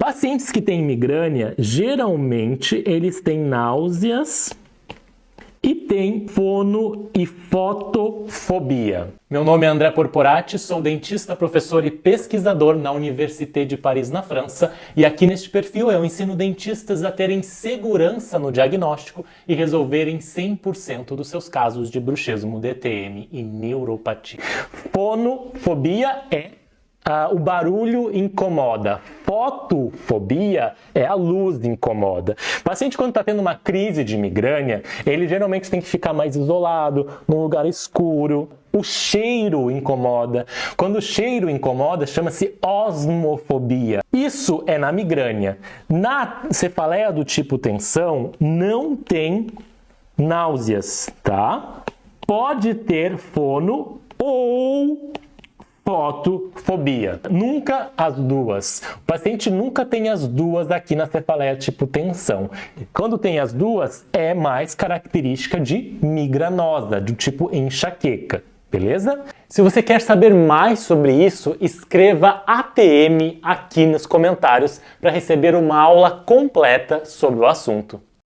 Pacientes que têm migrânia, geralmente eles têm náuseas e tem fono e fotofobia. Meu nome é André Porporati, sou dentista, professor e pesquisador na Université de Paris, na França, e aqui neste perfil eu ensino dentistas a terem segurança no diagnóstico e resolverem 100% dos seus casos de bruxismo, DTM e neuropatia. Fonofobia é o barulho incomoda. Fotofobia é a luz incomoda. O paciente, quando está tendo uma crise de migrânia, ele geralmente tem que ficar mais isolado, num lugar escuro. O cheiro incomoda. Quando o cheiro incomoda, chama-se osmofobia. Isso é na migrânia. Na cefaleia do tipo tensão, não tem náuseas, tá? Pode ter fono ou fotofobia. Nunca as duas. O paciente nunca tem as duas aqui na cefaleia tipo tensão. Quando tem as duas, é mais característica de migranosa, do tipo enxaqueca. Beleza? Se você quer saber mais sobre isso, escreva ATM aqui nos comentários para receber uma aula completa sobre o assunto.